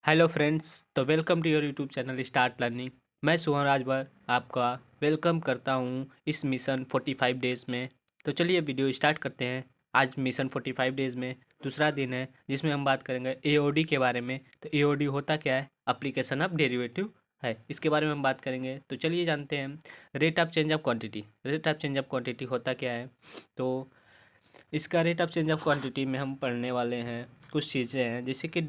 Hello friends, तो welcome to your YouTube channel start learning. मैं सुहान राजभर आपका वेलकम करता हूं इस मिशन 45 डेज़ में। तो चलिए वीडियो स्टार्ट करते हैं। आज मिशन 45 डेज़ में दूसरा दिन है जिसमें हम बात करेंगे एओडी के बारे में। तो एओडी होता क्या है? एप्लीकेशन ऑफ डेरिवेटिव है, इसके बारे में हम बात करेंगे। तो चलिए जानते हैं rate of change of quantity. Rate of change of quantity होता क्या है? तो इसका rate of change of quantity में हम पढ़ने वाले हैं कुछ चीज़ें हैं, जैसे कि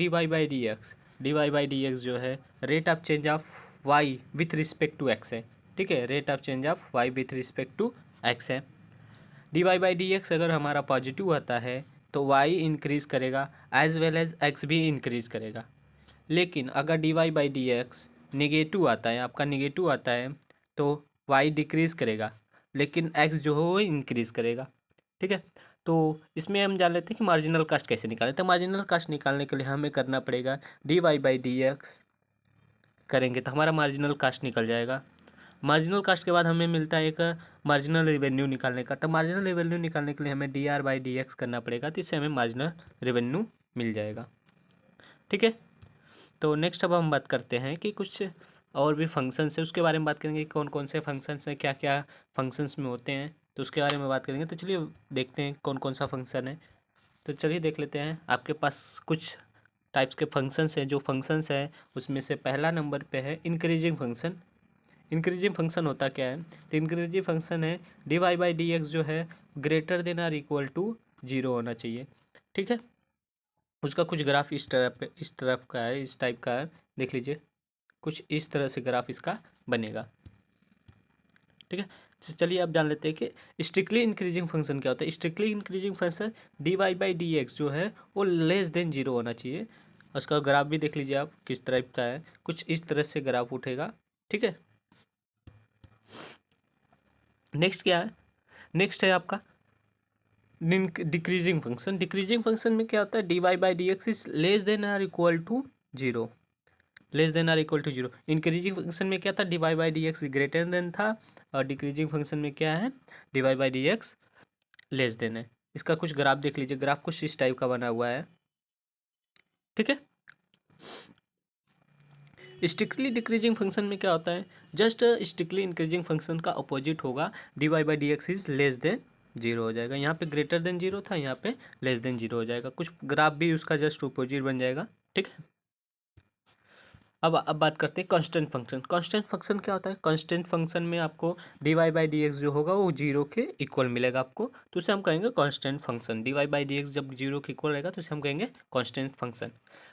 dy/dx जो है rate of change of y with respect to x है। ठीक है, rate of change of y with respect to x है। dy/dx अगर हमारा पॉजिटिव आता है तो y इंक्रीज़ करेगा एज वेल एज x भी इंक्रीज़ करेगा। लेकिन अगर dy/dx निगेटिव आता है, आपका निगेटिव आता है, तो y डिक्रीज़ करेगा लेकिन x जो है वो इंक्रीज़ करेगा। ठीक है, तो इसमें हम जान लेते हैं कि मार्जिनल कास्ट कैसे निकालें। तो मार्जिनल कास्ट निकालने के लिए हमें करना पड़ेगा dy/dx करेंगे तो हमारा मार्जिनल कास्ट निकल जाएगा। मार्जिनल कास्ट के बाद हमें मिलता है एक मार्जिनल रेवेन्यू निकालने का। तो मार्जिनल रेवेन्यू निकालने के लिए हमें dr/dx करना पड़ेगा, तो इससे हमें मार्जिनल रेवेन्यू मिल जाएगा। ठीक है, तो नेक्स्ट अब हम बात करते हैं कि कुछ और भी फंक्शंस है, उसके बारे में बात करेंगे। कौन कौन से फंक्शंस हैं, क्या क्या फंक्शंस में होते हैं, तो उसके बारे में बात करेंगे। तो चलिए देखते हैं कौन कौन सा फंक्शन है। तो चलिए देख लेते हैं। आपके पास कुछ टाइप्स के फंक्शंस हैं। जो फंक्शंस है उसमें से पहला नंबर पे है इंक्रीजिंग फंक्शन। इंक्रीजिंग फंक्शन होता क्या है? तो इंक्रीजिंग फंक्शन है dy/dx जो है greater than or equal to 0 होना चाहिए। ठीक है, उसका कुछ ग्राफ इस तरफ का है, इस टाइप का है, देख लीजिए। कुछ इस तरह से ग्राफ इसका बनेगा। ठीक है, तो चलिए अब जान लेते हैं कि स्ट्रिक्टली इंक्रीजिंग फंक्शन क्या होता है। स्ट्रिक्टली इंक्रीजिंग फंक्शन dy/dx जो है वो लेस देन 0 होना चाहिए। उसका ग्राफ भी देख लीजिए आप किस टाइप का है, कुछ इस तरह से ग्राफ उठेगा। ठीक है, नेक्स्ट क्या है? नेक्स्ट है आपका डिक्रीजिंग फंक्शन। डिक्रीजिंग फंक्शन में क्या होता है? dy/dx is less than or equal to 0। Less than or equal to 0। Increasing function में क्या था? dy/dx ग्रेटर देन था, और डिक्रीजिंग फंक्शन में क्या है? dy/dx लेस देन है। इसका कुछ ग्राफ देख लीजिए, ग्राफ कुछ इस टाइप का बना हुआ है। ठीक है, स्ट्रिक्टली डिक्रीजिंग फंक्शन में क्या होता है? जस्ट स्ट्रिक्टली इंक्रीजिंग फंक्शन का अपोजिट होगा। dy/dx इज लेस देन 0 हो जाएगा। यहाँ पे ग्रेटर देन 0 था, यहाँ पे लेस देन 0 हो जाएगा। कुछ ग्राफ भी उसका जस्ट अपोजिट बन जाएगा। ठीक है, अब बात करते हैं कांस्टेंट फंक्शन। कांस्टेंट फंक्शन क्या होता है? कांस्टेंट फंक्शन में आपको dy/dx जो होगा वो 0 के इक्वल मिलेगा आपको, तो उसे हम कहेंगे कांस्टेंट फंक्शन। dy/dx जब 0 के इक्वल रहेगा तो उसे हम कहेंगे constant function.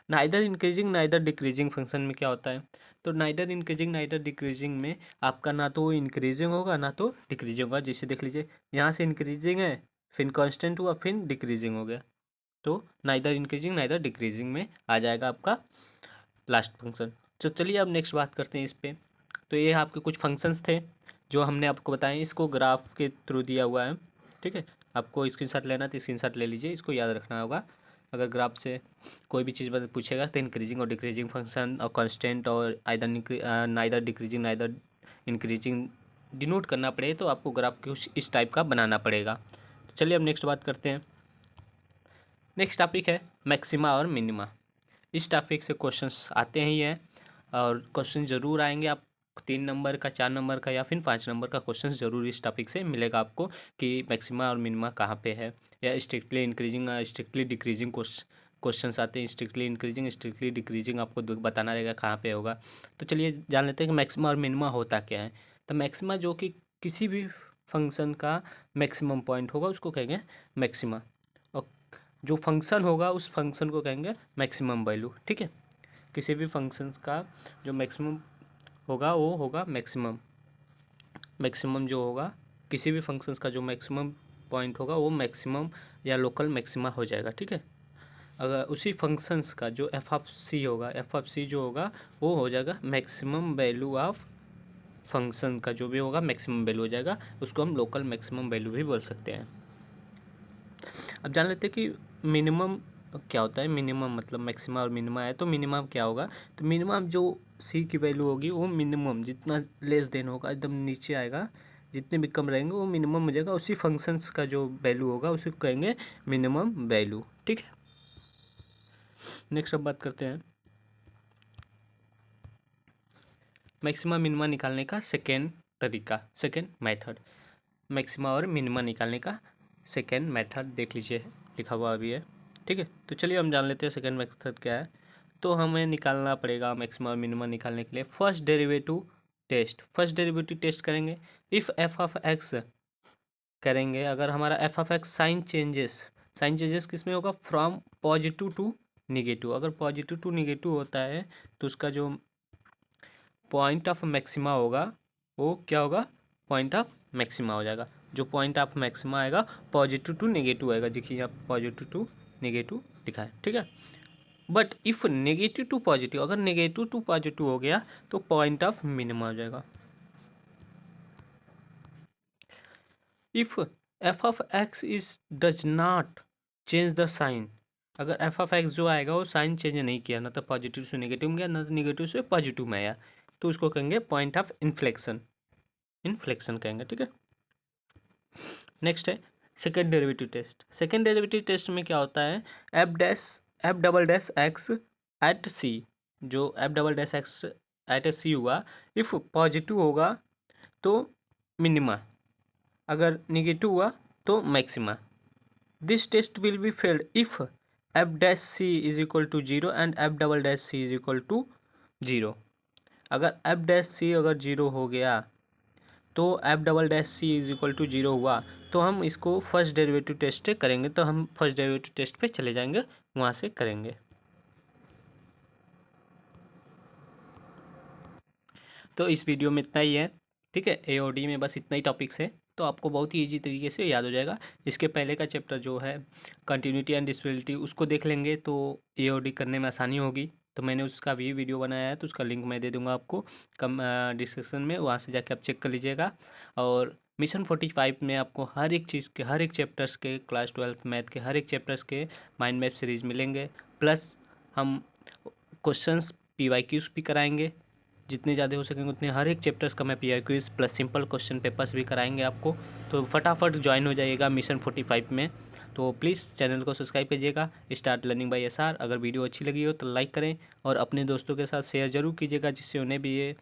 Neither increasing neither decreasing function में क्या होता है? तो नाइदर इंक्रीजिंग नाइदर डिक्रीजिंग में आपका ना तो इंक्रीजिंग होगा ना तो डिक्रीजिंग होगा। जैसे देख लीजिए, यहाँ से इंक्रीजिंग है, फिर कांस्टेंट हुआ, फिर डिक्रीजिंग हो गया, तो नाइदर इंक्रीजिंग नाइदर डिक्रीजिंग में आ जाएगा आपका लास्ट फंक्शन। तो चलिए अब नेक्स्ट बात करते हैं इस पे। तो ये आपके कुछ फंक्शंस थे जो हमने आपको बताए, इसको ग्राफ के थ्रू दिया हुआ है। ठीक है, आपको स्क्रीनशॉट लेना तो स्क्रीनशॉट ले लीजिए, इसको याद रखना होगा। अगर ग्राफ से कोई भी चीज़ पूछेगा तो इंक्रीजिंग और डिक्रीजिंग फंक्शन और कांस्टेंट और either neither decreasing neither increasing denote करना पड़े तो आपको ग्राफ कुछ इस टाइप का बनाना पड़ेगा। तो चलिए अब नेक्स्ट बात करते हैं। नेक्स्ट टॉपिक है मैक्सिमा और मिनिमा। इस टॉपिक से क्वेश्चंस आते ही हैं, और क्वेश्चन ज़रूर आएंगे। आप 3 नंबर का, 4 नंबर का या फिर 5 नंबर का क्वेश्चन ज़रूर इस टॉपिक से मिलेगा आपको कि मैक्सिमा और मिनिमा कहाँ पे है, या strictly increasing strictly decreasing questions आते हैं। स्ट्रिक्टली इंक्रीजिंग स्ट्रिक्टली डिक्रीजिंग आपको बताना रहेगा कहाँ पे होगा। तो चलिए जान लेते हैं कि मैक्सिमा और मिनिमा होता क्या है। तो मैक्सिमा जो कि किसी भी फंक्शन का मैक्सिमम पॉइंट होगा उसको कहेंगे मैक्सिमा, और जो फंक्शन होगा उस फंक्शन को कहेंगे मैक्सिमम वैल्यू। ठीक है, किसी भी फंक्शन का जो मैक्सिमम होगा वो होगा मैक्सिमम। मैक्सिमम जो होगा किसी भी फंक्शंस का जो मैक्सिमम पॉइंट होगा वो मैक्सिमम या लोकल मैक्सिमा हो जाएगा। ठीक है, अगर उसी फंक्शंस का जो एफ ऑफ सी होगा, एफ ऑफ सी जो होगा वो हो जाएगा मैक्सिमम वैल्यू ऑफ फंक्शन का, जो भी होगा मैक्सिमम वैल्यू हो जाएगा, उसको हम लोकल मैक्सिमम वैल्यू भी बोल सकते हैं। अब जान लेते हैं कि मिनिमम क्या होता है। मिनिमम मतलब मैक्सिमा और मिनिमा है, तो मिनिमम क्या होगा? तो मिनिमम जो सी की वैल्यू होगी वो मिनिमम जितना लेस देन होगा, एकदम नीचे आएगा, जितने भी कम रहेंगे वो मिनिमम हो जाएगा। उसी फंक्शंस का जो वैल्यू होगा उसी को कहेंगे मिनिमम वैल्यू। ठीक है, नेक्स्ट अब बात करते हैं मैक्सिमा मिनिमा निकालने का सेकेंड तरीका, सेकेंड मेथड, मैक्सिमा और मिनिमा निकालने का सेकेंड मेथड देख लीजिए, लिखा हुआ अभी है। ठीक है, तो चलिए हम जान लेते हैं सेकेंड मेथड क्या है। तो हमें निकालना पड़ेगा मैक्सिमा और मिनिमा निकालने के लिए first derivative test. First derivative test करेंगे, इफ़ एफ ऑफ एक्स करेंगे, अगर हमारा f of x sign changes किस में होगा, फ्रॉम पॉजिटिव टू निगेटिव। अगर पॉजिटिव टू निगेटिव होता है तो उसका जो पॉइंट ऑफ मैक्सिमा होगा वो क्या होगा, पॉइंट ऑफ मैक्सिमा हो जाएगा। जो पॉइंट ऑफ मैक्सिमा आएगा पॉजिटिव टू नेगेटिव आएगा, देखिए यहाँ पॉजिटिव टू नेगेटिव लिखा है। ठीक है, but if negative to positive, अगर नेगेटिव टू पॉजिटिव हो गया तो पॉइंट ऑफ मिनिमा हो जाएगा। If f of x is does not change the sign, अगर एफ ऑफ एक्स जो आएगा वो साइन चेंज नहीं किया, ना तो पॉजिटिव से नेगेटिव में गया, ना तो नेगेटिव से पॉजिटिव में आया, तो उसको कहेंगे पॉइंट ऑफ इन्फ्लेक्शन, इन्फ्लेक्शन कहेंगे। ठीक है, नेक्स्ट है second derivative test. Second derivative test में क्या होता है, f double dash x at c, जो f double dash x at c हुआ, इफ़ पॉजिटिव होगा तो मिनिमा, अगर निगेटिव हुआ तो maxima. This test will be failed if f dash c is equal to zero and f double dash c is equal to zero. अगर f dash c अगर zero हो गया तो f double dash c is equal to zero हुआ तो हम इसको first derivative test से करेंगे, तो हम फर्स्ट डेरिवेटिव टेस्ट पे चले जाएंगे, वहाँ से करेंगे। तो इस वीडियो में इतना ही है। ठीक है, एओडी में बस इतना ही टॉपिक्स है, तो आपको बहुत ही ईजी तरीके से याद हो जाएगा। इसके पहले का चैप्टर जो है कंटिन्यूटी एंड डिसेबिलिटी, उसको देख लेंगे तो एओडी करने में आसानी होगी। तो मैंने उसका भी वीडियो बनाया है, तो उसका लिंक मैं दे दूंगा आपको कम डिस्क्रिप्शन में, वहाँ से जाके आप चेक कर लीजिएगा। और मिशन 45 में आपको हर एक चीज़ के, हर एक चैप्टर्स के, क्लास 12 मैथ के हर एक चैप्टर्स के माइंड मैप सीरीज़ मिलेंगे, प्लस हम क्वेश्चंस PYQs भी कराएंगे, जितने ज़्यादा हो सकेंगे उतने। हर एक चैप्टर्स का मैं PYQs plus simple question papers भी कराएंगे आपको, तो फटाफट ज्वाइन हो जाइएगा मिशन 45 में। तो प्लीज़ चैनल को सब्सक्राइब कीजिएगा, स्टार्ट लर्निंग बाय SR। अगर वीडियो अच्छी लगी हो तो लाइक करें और अपने दोस्तों के साथ शेयर ज़रूर कीजिएगा, जिससे उन्हें भी ये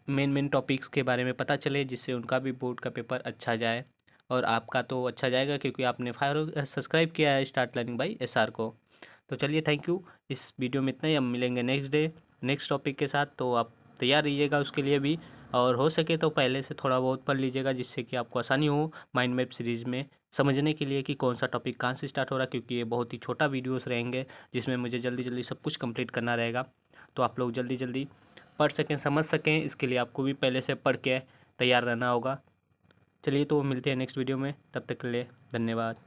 मेन टॉपिक्स के बारे में पता चले, जिससे उनका भी बोर्ड का पेपर अच्छा जाए। और आपका तो अच्छा जाएगा क्योंकि आपने सब्सक्राइब किया है स्टार्ट लर्निंग बाय SR को। तो चलिए, थैंक यू। इस वीडियो में इतना ही, हम मिलेंगे नेक्स्ट डे नेक्स्ट टॉपिक के साथ, तो आप तैयार रहिएगा उसके लिए भी। और हो सके तो पहले से थोड़ा बहुत पढ़ लीजिएगा, जिससे कि आपको आसानी हो माइंड मैप सीरीज़ में समझने के लिए कि कौन सा टॉपिक कहाँ से स्टार्ट हो रहा है, क्योंकि ये बहुत ही छोटा वीडियोस रहेंगे जिसमें मुझे जल्दी जल्दी सब कुछ कंप्लीट करना रहेगा। तो आप लोग जल्दी जल्दी पढ़ सकें, समझ सकें, इसके लिए आपको भी पहले से पढ़ के तैयार रहना होगा। चलिए, तो मिलते हैं नेक्स्ट वीडियो में, तब तक के लिए धन्यवाद।